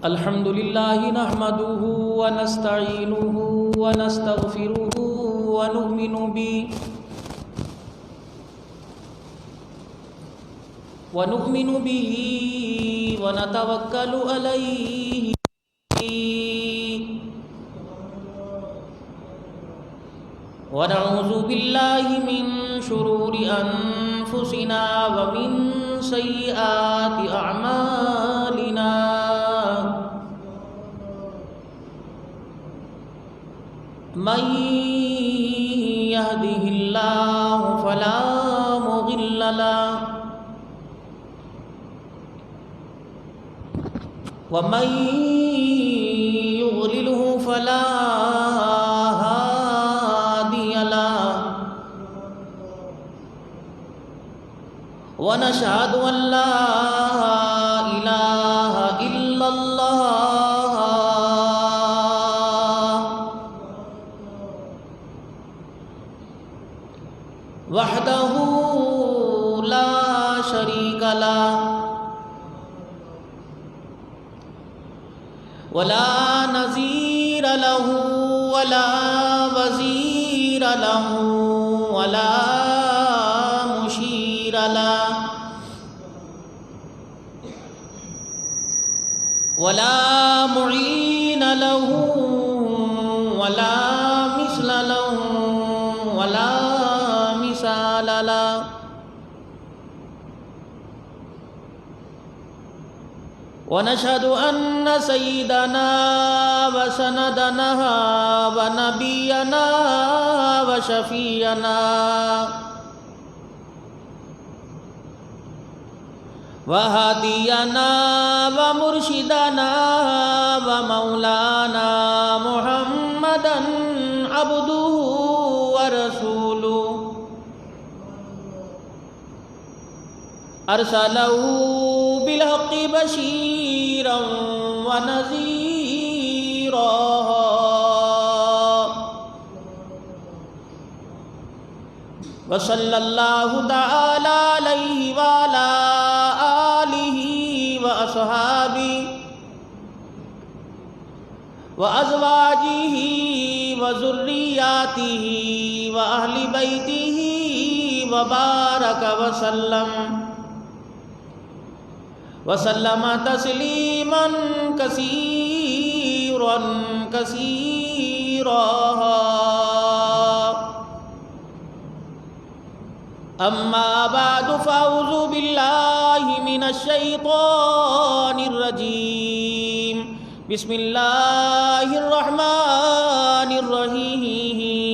الحمد لله نحمده ونستعينه ونستغفره ونؤمن به ونتوكل عليه ونعوذ بالله من شرور أنفسنا ومن سيئات أعمالنا من يهده الله فلا مضل له ومن يضلله فلا هادي له ونشهد أن لا إله إلا الله وحده لا شريك له ولا نظير له ولا وزير له ولا مشير له ولا معين له ولا مثل له ولا مثال له ونشهد أن سيدنا وسندنا ونبينا وشفيعنا وهدينا ومرشدنا ومولانا محمدا عبده ورسوله أرسله بالحق بشيرا ونذيرا وصلى الله تعالى عليه وعلى آله وأصحابه وأزواجه وذرياته وأهل بيته وبارك وسلم تسليما كثيرا كثيرا. أما بعد فأعوذ بالله من الشيطان الرجيم. بسم الله الرحمن الرحيم.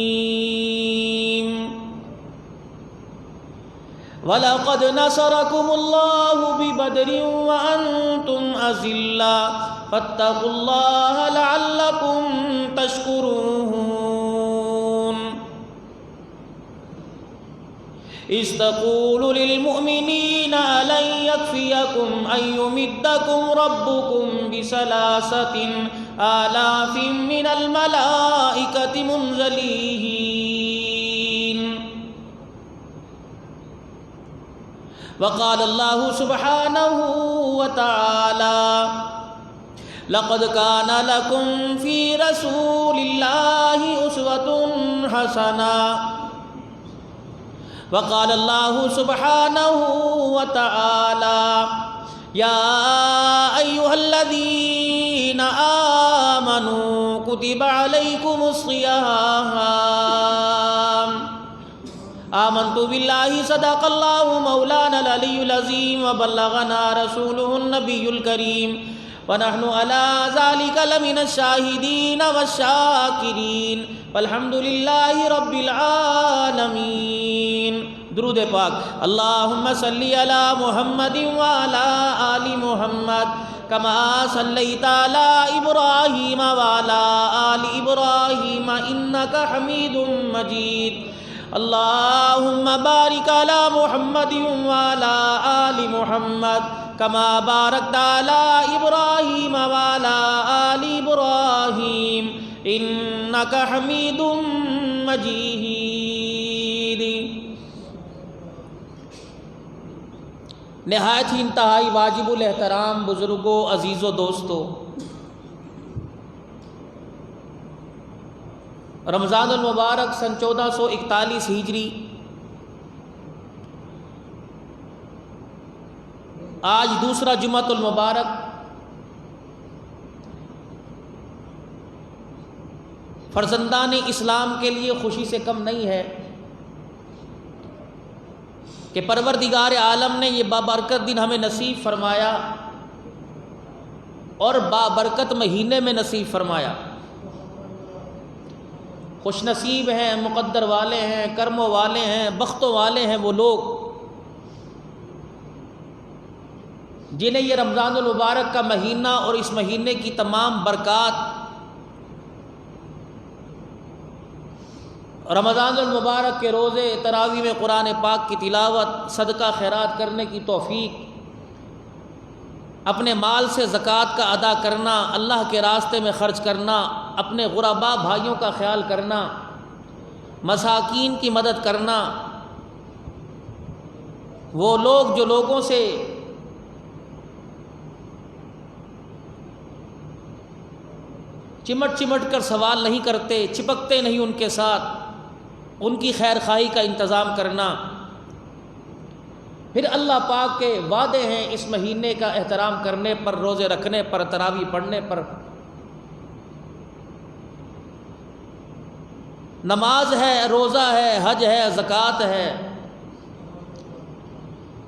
وَلَقَدْ نَصَرَكُمُ اللَّهُ بِبَدْرٍ وَأَنْتُمْ أَذِلَّةٌ فَاتَّقُوا اللَّهَ لَعَلَّكُمْ تَشْكُرُونَ. إِذْ تَقُولُ لِلْمُؤْمِنِينَ أَلَنْ يَكْفِيَكُمْ أَنْ يُمِدَّكُمْ رَبُّكُمْ بِثَلَاثَةِ آلَافٍ مِنَ الْمَلَائِكَةِ مُنْزَلِينَ. وقال الله سبحانه وتعالى لقد كان لكم في رسول الله أسوة حسنة. وقال الله سبحانه وتعالى يا أيها الذين آمنوا كتب عليكم الصيام. آمنت بالله صدق الله مولانا العلي العظيم وبلغنا رسوله النبي الكريم ونحن على ذلك لمن الشاهدين والشاكرين والحمد لله رب العالمين. درود پاک. اللهم صل على محمد وعلى آل محمد كما صليت على إبراهيم وعلى آل إبراهيم إنك حميد مجيد. اللهم بارك على محمد وعلى آل محمد كما باركت على إبراهيم وعلى آل إبراهيم إنك حميد مجيد. نہایت ہی انتہائی واجب الاحترام بزرگوں، عزیز و دوستوں، رمضان المبارک سن 1441 ہجری، آج دوسرا جمعۃ المبارک، فرزندان اسلام کے لیے خوشی سے کم نہیں ہے کہ پروردگار عالم نے یہ بابرکت دن ہمیں نصیب فرمایا اور بابرکت مہینے میں نصیب فرمایا۔ خوش نصیب ہیں، مقدر والے ہیں، کرموں والے ہیں، بختوں والے ہیں وہ لوگ جنہیں یہ رمضان المبارک کا مہینہ اور اس مہینے کی تمام برکات، رمضان المبارک کے روزے، تراویح میں قرآن پاک کی تلاوت، صدقہ خیرات کرنے کی توفیق، اپنے مال سے زکوٰۃ کا ادا کرنا، اللہ کے راستے میں خرچ کرنا، اپنے غرباء بھائیوں کا خیال کرنا، مساکین کی مدد کرنا، وہ لوگ جو لوگوں سے چمٹ چمٹ کر سوال نہیں کرتے، چپکتے نہیں ان کے ساتھ، ان کی خیر خواہی کا انتظام کرنا۔ پھر اللہ پاک کے وعدے ہیں اس مہینے کا احترام کرنے پر، روزے رکھنے پر، تراویح پڑھنے پر، نماز ہے، روزہ ہے، حج ہے، زکوٰۃ ہے،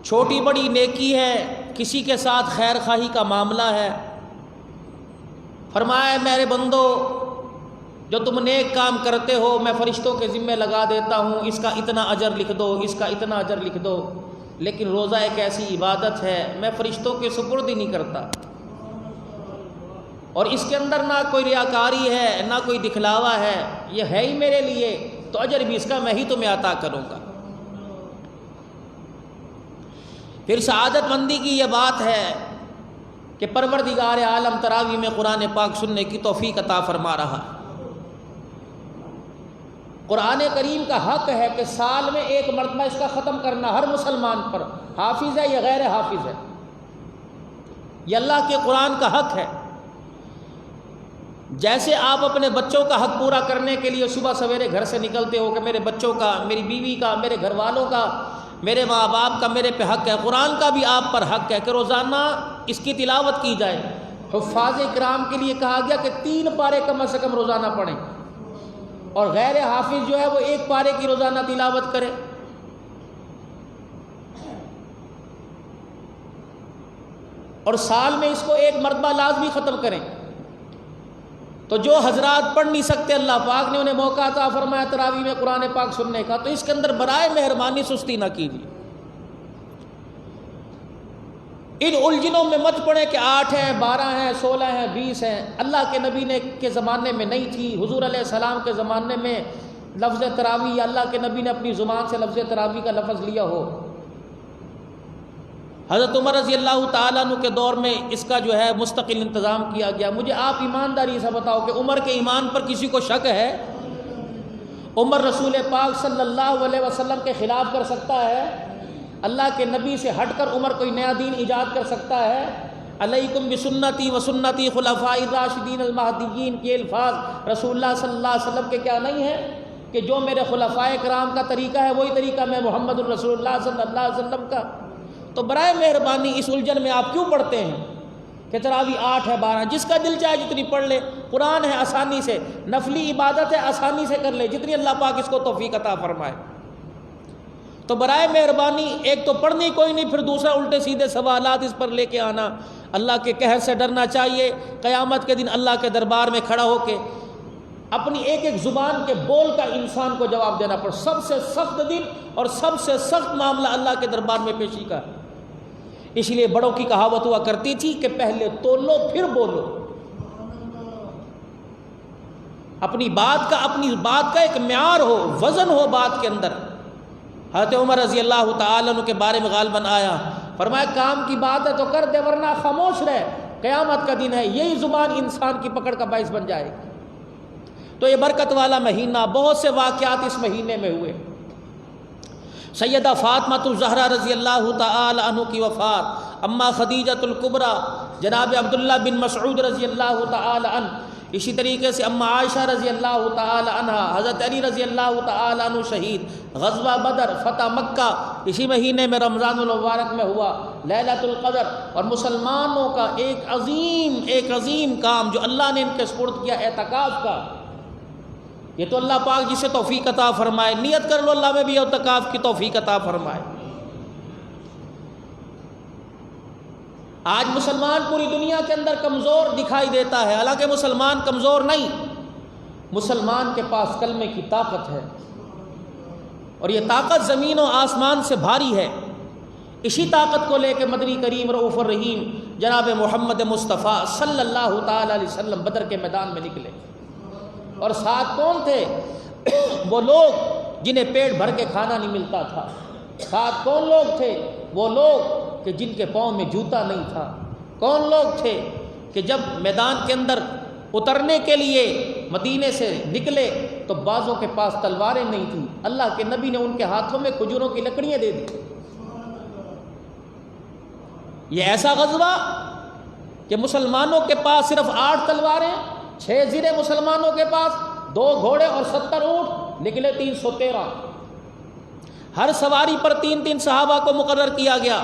چھوٹی بڑی نیکی ہے، کسی کے ساتھ خیر خواہی کا معاملہ ہے۔ فرمایا میرے بندو، جو تم نیک کام کرتے ہو میں فرشتوں کے ذمہ لگا دیتا ہوں، اس کا اتنا اجر لکھ دو، اس کا اتنا اجر لکھ دو۔ لیکن روزہ ایک ایسی عبادت ہے میں فرشتوں کے سپرد ہی نہیں کرتا، اور اس کے اندر نہ کوئی ریاکاری ہے، نہ کوئی دکھلاوا ہے، یہ ہے ہی میرے لیے، تو اجر بھی اس کا میں ہی تمہیں عطا کروں گا۔ پھر سعادت مندی کی یہ بات ہے کہ پروردگار عالم تراویح میں قرآن پاک سننے کی توفیق عطا فرما رہا۔ قرآن کریم کا حق ہے کہ سال میں ایک مرتبہ اس کا ختم کرنا ہر مسلمان پر، حافظ ہے یا غیر حافظ ہے، یہ اللہ کے قرآن کا حق ہے۔ جیسے آپ اپنے بچوں کا حق پورا کرنے کے لیے صبح سویرے گھر سے نکلتے ہو کہ میرے بچوں کا، میری بیوی کا، میرے گھر والوں کا، میرے ماں باپ کا میرے پہ حق ہے، قرآن کا بھی آپ پر حق ہے کہ روزانہ اس کی تلاوت کی جائے۔ حفاظ کرام کے لیے کہا گیا کہ 3 پارے کم از کم روزانہ پڑھیں، اور غیر حافظ جو ہے وہ 1 پارے کی روزانہ تلاوت کرے۔ اور سال میں اس کو 1 مرتبہ لازمی ختم کریں۔ تو جو حضرات پڑھ نہیں سکتے، اللہ پاک نے انہیں موقع عطا فرمایا تراویح میں قرآن پاک سننے کا، تو اس کے اندر برائے مہربانی سستی نہ کیجیے، ان الجھنوں میں مت پڑیں کہ 8 ہیں، 12 ہیں، 16 ہیں، 20 ہیں۔ اللہ کے نبی نے کے زمانے میں نہیں تھی، حضور علیہ السلام کے زمانے میں لفظ تراویح یا اللہ کے نبی نے اپنی زبان سے لفظ تراویح کا لفظ لیا ہو۔ حضرت عمر رضی اللہ تعالیٰ عنہ کے دور میں اس کا جو ہے مستقل انتظام کیا گیا۔ مجھے آپ ایمانداری سے بتاؤ کہ عمر کے ایمان پر کسی کو شک ہے؟ عمر رسول پاک صلی اللہ علیہ وسلم کے خلاف کر سکتا ہے؟ اللہ کے نبی سے ہٹ کر عمر کوئی نیا دین ایجاد کر سکتا ہے؟ علیکم بسنتی و سنتی خلفاء الراشدین المہدیین کے الفاظ رسول اللہ صلی اللہ علیہ وسلم کے کیا نہیں ہیں کہ جو میرے خلفائے کرام کا طریقہ ہے وہی طریقہ میں محمد الرسول اللہ صلی اللہ علیہ وسلم کا؟ تو برائے مہربانی اس الجھن میں آپ کیوں پڑھتے ہیں کہ تراویح 8 ہے، 12، جس کا دل چاہے جتنی پڑھ لے، قرآن ہے آسانی سے، نفلی عبادت ہے آسانی سے کر لے، جتنی اللہ پاک اس کو توفیق عطا فرمائے۔ تو برائے مہربانی ایک تو پڑھنی کوئی نہیں، پھر دوسرا الٹے سیدھے سوالات اس پر لے کے آنا۔ اللہ کے قہر سے ڈرنا چاہیے، قیامت کے دن اللہ کے دربار میں کھڑا ہو کے اپنی ایک ایک زبان کے بول کا انسان کو جواب دینا پڑ۔ سب سے سخت دن اور سب سے سخت معاملہ اللہ کے دربار میں پیشی کا۔ اس لیے بڑوں کی کہاوت ہوا کرتی تھی کہ پہلے تولو پھر بولو۔ اپنی بات کا ایک معیار ہو، وزن ہو بات کے اندر۔ حضرت عمر رضی اللہ تعالیٰ عنہ کے بارے میں غالباً آیا، فرمایا کام کی بات ہے تو کر دے ورنہ خاموش رہ، قیامت کا دن ہے، یہی زبان انسان کی پکڑ کا باعث بن جائے گی۔ تو یہ برکت والا مہینہ، بہت سے واقعات اس مہینے میں ہوئے۔ سیدہ فاطمہ الزہرا رضی اللہ تعالی عنہ کی وفات، اما خدیجہ الکبریٰ، جناب عبداللہ بن مسعود رضی اللہ تعالی عنہ، اسی طریقے سے اما عائشہ رضی اللہ تعالی عنہ، حضرت علی رضی اللہ تعالی عنہ شہید، غزوہ بدر، فتح مکہ اسی مہینے میں رمضان المبارک میں ہوا، لیلۃ القدر، اور مسلمانوں کا ایک عظیم کام جو اللہ نے ان کے سپرد کیا اعتکاف کا، یہ تو اللہ پاک جسے توفیق عطا فرمائے، نیت کر لو اللہ میں بھی اعتکاف کی توفیق عطا فرمائے۔ آج مسلمان پوری دنیا کے اندر کمزور دکھائی دیتا ہے، حالانکہ مسلمان کمزور نہیں، مسلمان کے پاس کلمے کی طاقت ہے، اور یہ طاقت زمین و آسمان سے بھاری ہے۔ اسی طاقت کو لے کے مدنی کریم رؤوف الرحیم جناب محمد مصطفیٰ صلی اللہ تعالی علیہ وسلم بدر کے میدان میں نکلے، اور ساتھ کون تھے؟ وہ لوگ جنہیں پیٹ بھر کے کھانا نہیں ملتا تھا۔ ساتھ کون لوگ تھے؟ وہ لوگ کہ جن کے پاؤں میں جوتا نہیں تھا۔ کون لوگ تھے کہ جب میدان کے اندر اترنے کے لیے مدینے سے نکلے تو بعضوں کے پاس تلواریں نہیں تھیں، اللہ کے نبی نے ان کے ہاتھوں میں کھجوروں کی لکڑیاں دے دی۔ یہ ایسا غزوہ کہ مسلمانوں کے پاس صرف 8 تلواریں، 6 زرے مسلمانوں کے پاس، 2 گھوڑے اور 70 اونٹ، نکلے 313۔ ہر سواری پر 3 صحابہ کو مقرر کیا گیا۔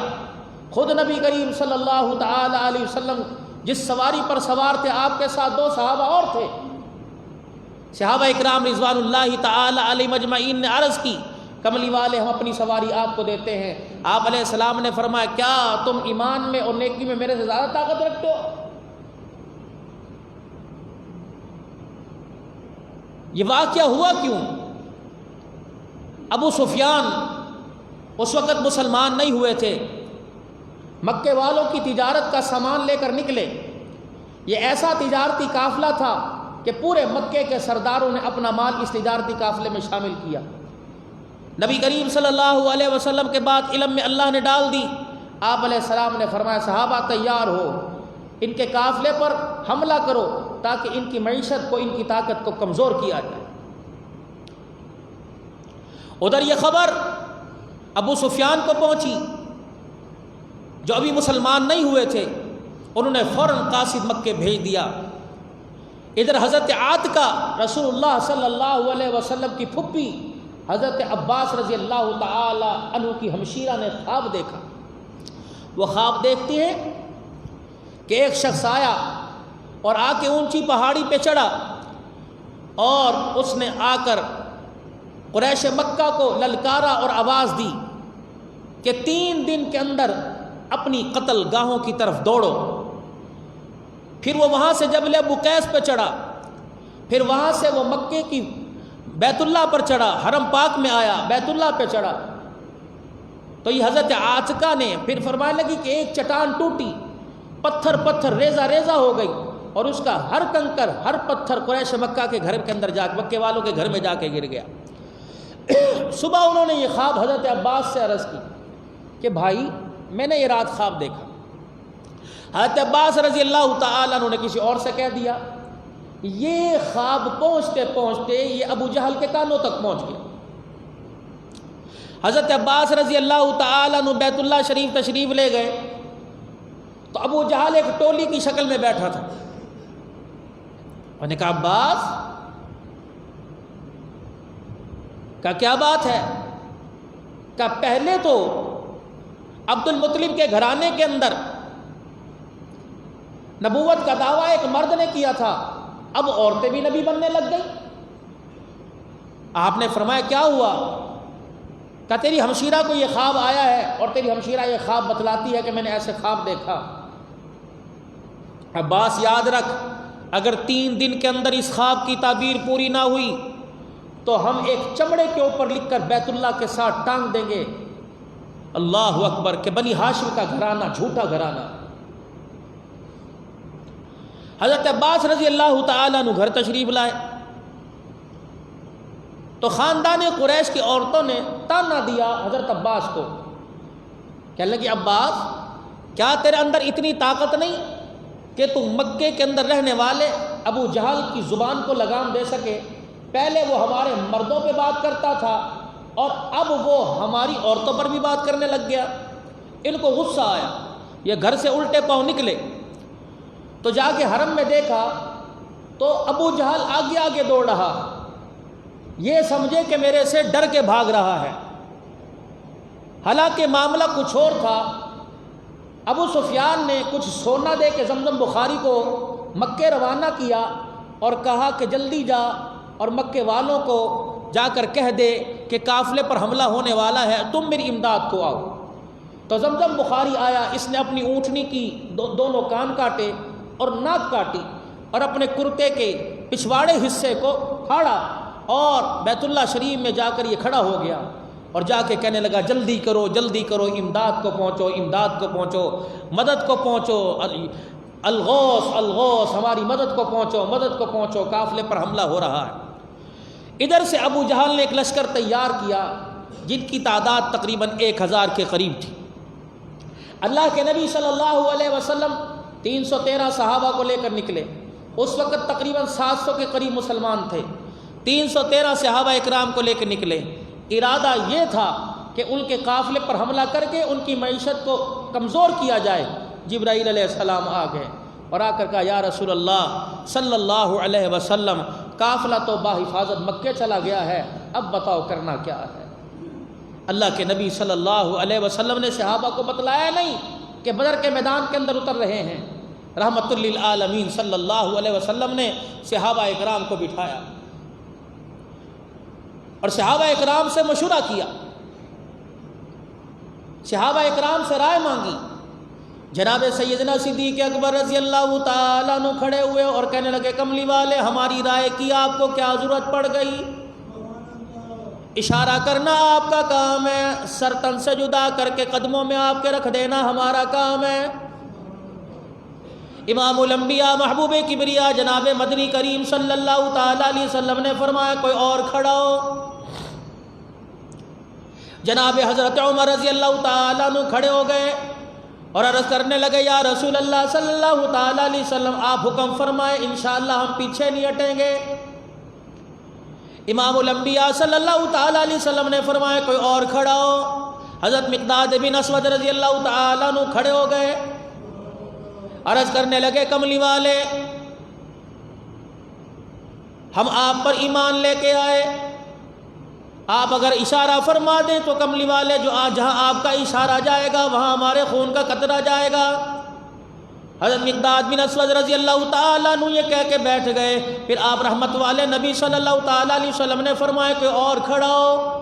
خود نبی کریم صلی اللہ تعالی علیہ وسلم جس سواری پر سوار تھے، آپ کے ساتھ 2 صحابہ اور تھے۔ صحابہ اکرام رضوان اللہ تعالی علیہ مجمعین نے عرض کی، کملی والے ہم اپنی سواری آپ کو دیتے ہیں۔ آپ علیہ السلام نے فرمایا، کیا تم ایمان میں اور نیکی میں میرے سے زیادہ طاقت رکھتے ہو؟ یہ واقعہ ہوا کیوں؟ ابو سفیان اس وقت مسلمان نہیں ہوئے تھے، مکے والوں کی تجارت کا سامان لے کر نکلے۔ یہ ایسا تجارتی قافلہ تھا کہ پورے مکے کے سرداروں نے اپنا مال اس تجارتی قافلے میں شامل کیا۔ نبی کریم صلی اللہ علیہ وسلم کے بعد علم میں اللہ نے ڈال دی۔ آپ علیہ السلام نے فرمایا، صحابہ تیار ہو، ان کے قافلے پر حملہ کرو تاکہ ان کی معیشت کو، ان کی طاقت کو کمزور کیا جائے۔ ادھر یہ خبر ابو سفیان کو پہنچی جو ابھی مسلمان نہیں ہوئے تھے، انہوں نے فوراً قاصد مکے بھیج دیا۔ ادھر حضرت عاتکہ رسول اللہ صلی اللہ علیہ وسلم کی پھپھی حضرت عباس رضی اللہ تعالی عنہ کی ہمشیرہ نے خواب دیکھا۔ وہ خواب دیکھتی ہے کہ ایک شخص آیا اور آ کے اونچی پہاڑی پہ چڑھا، اور اس نے آ کر قریش مکہ کو للکارا اور آواز دی کہ 3 دن کے اندر اپنی قتل گاہوں کی طرف دوڑو۔ پھر وہ وہاں سے جبل ابو قیس پہ چڑھا، پھر وہاں سے وہ مکے کی بیت اللہ پر چڑھا، حرم پاک میں آیا، بیت اللہ پہ چڑھا۔ تو یہ حضرت عاتکہ نے پھر فرمانے لگی کہ ایک چٹان ٹوٹی، پتھر ریزہ ریزہ ہو گئی، اور اس کا ہر کنکر، ہر پتھر قریش مکہ کے گھر کے اندر جا کے، مکے والوں کے گھر میں جا کے گر گیا۔ صبح انہوں نے یہ خواب حضرت عباس سے عرض کی کہ بھائی میں نے یہ رات خواب دیکھا۔ حضرت عباس رضی اللہ تعالی عنہ نے کسی اور سے کہہ دیا۔ یہ خواب پہنچتے پہنچتے یہ ابو جہل کے کانوں تک پہنچ گیا۔ حضرت عباس رضی اللہ تعالی عنہ بیت اللہ شریف تشریف لے گئے تو ابو جہل ایک ٹولی کی شکل میں بیٹھا تھا۔ انہوں نے کہا، عباس کا کیا بات ہے؟ کہ پہلے تو عبد المطلب کے گھرانے کے اندر نبوت کا دعویٰ ایک مرد نے کیا تھا، اب عورتیں بھی نبی بننے لگ گئی۔ آپ نے فرمایا، کیا ہوا؟ کہ تیری ہمشیرہ کو یہ خواب آیا ہے، اور تیری ہمشیرہ یہ خواب بتلاتی ہے کہ میں نے ایسے خواب دیکھا۔ عباس یاد رکھ، اگر 3 دن کے اندر اس خواب کی تعبیر پوری نہ ہوئی تو ہم ایک چمڑے کے اوپر لکھ کر بیت اللہ کے ساتھ ٹانگ دیں گے، اللہ اکبر، کہ بنی ہاشم کا گھرانہ جھوٹا گھرانہ۔ حضرت عباس رضی اللہ تعالیٰ عنہ گھر تشریف لائے تو خاندان قریش کی عورتوں نے تانا دیا حضرت عباس کو، کہنے لگی، عباس کیا تیرے اندر اتنی طاقت نہیں کہ تم مکے کے اندر رہنے والے ابو جہل کی زبان کو لگام دے سکے؟ پہلے وہ ہمارے مردوں پہ بات کرتا تھا اور اب وہ ہماری عورتوں پر بھی بات کرنے لگ گیا۔ ان کو غصہ آیا، یہ گھر سے الٹے پاؤں نکلے تو جا کے حرم میں دیکھا تو ابو جہل آگے آگے دوڑ رہا، یہ سمجھے کہ میرے سے ڈر کے بھاگ رہا ہے، حالانکہ معاملہ کچھ اور تھا۔ ابو سفیان نے کچھ سونا دے کے زمزم بخاری کو مکے روانہ کیا اور کہا کہ جلدی جا اور مکے والوں کو جا کر کہہ دے کہ قافلے پر حملہ ہونے والا ہے، تم میری امداد کو آؤ۔ تو زمزم بخاری آیا، اس نے اپنی اونٹنی کی دونوں کان کاٹے اور ناک کاٹی اور اپنے کرتے کے پچھواڑے حصے کو پھاڑا اور بیت اللہ شریف میں جا کر یہ کھڑا ہو گیا اور جا کے کہنے لگا جلدی کرو جلدی کرو، امداد کو پہنچو امداد کو پہنچو، مدد کو پہنچو، الغوث الغوث، ہماری مدد کو پہنچو مدد کو پہنچو، قافلے پر حملہ ہو رہا ہے۔ ادھر سے ابو جہل نے ایک لشکر تیار کیا جن کی تعداد تقریباً 1000 کے قریب تھی۔ اللہ کے نبی صلی اللہ علیہ وسلم 313 صحابہ کو لے کر نکلے، اس وقت تقریباً 700 کے قریب مسلمان تھے، 313 صحابہ اکرام کو لے کر نکلے۔ ارادہ یہ تھا کہ ان کے قافلے پر حملہ کر کے ان کی معیشت کو کمزور کیا جائے۔ جبرائیل علیہ السلام آ گئے اور آ کر کہا یا رسول اللہ صلی اللہ علیہ وسلم، قافلہ تو بحفاظت مکے چلا گیا ہے، اب بتاؤ کرنا کیا ہے۔ اللہ کے نبی صلی اللہ علیہ وسلم نے صحابہ کو بتلایا نہیں کہ بدر کے میدان کے اندر اتر رہے ہیں۔ رحمت للعالمین صلی اللہ علیہ وسلم نے صحابہ اکرام کو بٹھایا اور صحابہ اکرام سے مشورہ کیا، صحابہ اکرام سے رائے مانگی۔ جناب سیدنا صدیق اکبر رضی اللہ تعالیٰ عنہ کھڑے ہوئے اور کہنے لگے کملی والے ہماری رائے کی آپ کو کیا ضرورت پڑ گئی، اشارہ کرنا آپ کا کام ہے، سر تن سے جدا کر کے قدموں میں آپ کے رکھ دینا ہمارا کام ہے۔ امام الانبیاء محبوب کبریا جناب مدنی کریم صلی اللہ تعالیٰ علیہ وسلم نے فرمایا کوئی اور کھڑا ہو۔ جناب حضرت عمر رضی اللہ تعالیٰ عنہ کھڑے ہو گئے اور عرض کرنے لگے یا رسول اللہ صلی اللہ تعالیٰ علیہ وسلم آپ حکم فرمائیں، انشاءاللہ ہم پیچھے نہیں ہٹیں گے۔ امام الانبیاء صلی اللہ تعالیٰ علیہ وسلم نے فرمایا کوئی اور کھڑا ہو۔ حضرت مقداد بن اسود رضی اللہ تعالیٰ عنہ کھڑے ہو گئے، عرض کرنے لگے کملی والے ہم آپ پر ایمان لے کے آئے، آپ اگر اشارہ فرما دیں تو کملی والے جو جہاں آپ کا اشارہ جائے گا وہاں ہمارے خون کا قطرہ جائے گا۔ حضرت مقداد بن اسود رضی اللہ تعالیٰ عنہ یہ کہہ کے بیٹھ گئے۔ پھر آپ رحمت والے نبی صلی اللہ تعالیٰ علیہ وسلم نے فرمایا کہ اور کھڑا ہو۔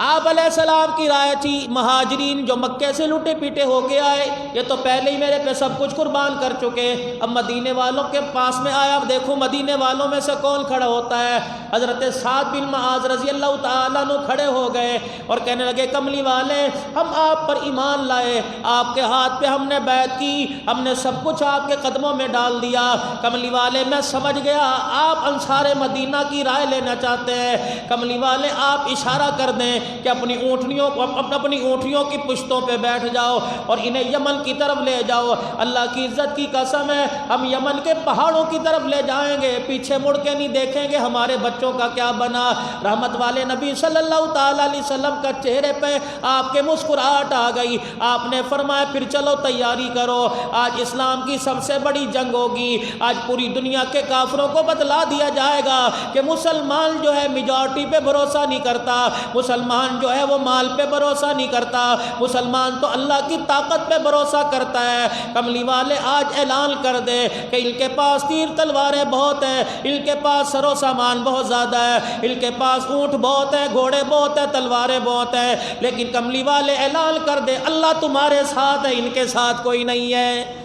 آپ علیہ السلام کی رائے تھی مہاجرین جو مکے سے لوٹے پیٹے ہو کے آئے یہ تو پہلے ہی میرے پہ سب کچھ قربان کر چکے، اب مدینے والوں کے پاس میں آیا، اب دیکھو مدینے والوں میں سے کون کھڑا ہوتا ہے۔ حضرت سعد بن معاذ رضی اللہ تعالیٰ عنہ کھڑے ہو گئے اور کہنے لگے کملی والے ہم آپ پر ایمان لائے، آپ کے ہاتھ پہ ہم نے بیعت کی، ہم نے سب کچھ آپ کے قدموں میں ڈال دیا۔ کملی والے میں سمجھ گیا آپ انصار مدینہ کی رائے لینا چاہتے ہیں، کملی والے آپ اشارہ کر دیں کہ اپنی اونٹنیوں کی پشتوں پہ بیٹھ جاؤ اور انہیں یمن کی طرف لے جاؤ۔ اللہ کی عزت کی قسم ہے ہم یمن کے پہاڑوں کی طرف لے جائیں گے، پیچھے مڑ کے نہیں دیکھیں گے ہمارے بچوں کا کیا بنا۔ رحمت والے نبی صلی اللہ تعالیٰ علیہ وسلم کا چہرے پہ آپ کے مسکراہٹ آ گئی، آپ نے فرمایا پھر چلو تیاری کرو، آج اسلام کی سب سے بڑی جنگ ہوگی، آج پوری دنیا کے کافروں کو بتلا دیا جائے گا کہ مسلمان جو ہے میجورٹی پہ بھروسہ نہیں کرتا، مسلمان جو ہے وہ مال پہ بھروسہ نہیں کرتا، مسلمان تو اللہ کی طاقت پہ بھروسہ کرتا ہے۔ کملی والے آج اعلان کر دے کہ ان کے پاس تیر تلواریں بہت ہیں، ان کے پاس سر و سامان بہت زیادہ ہے، ان کے پاس اونٹ بہت ہے، گھوڑے بہت ہیں، تلواریں بہت ہیں، لیکن کملی والے اعلان کر دے اللہ تمہارے ساتھ ہے، ان کے ساتھ کوئی نہیں ہے۔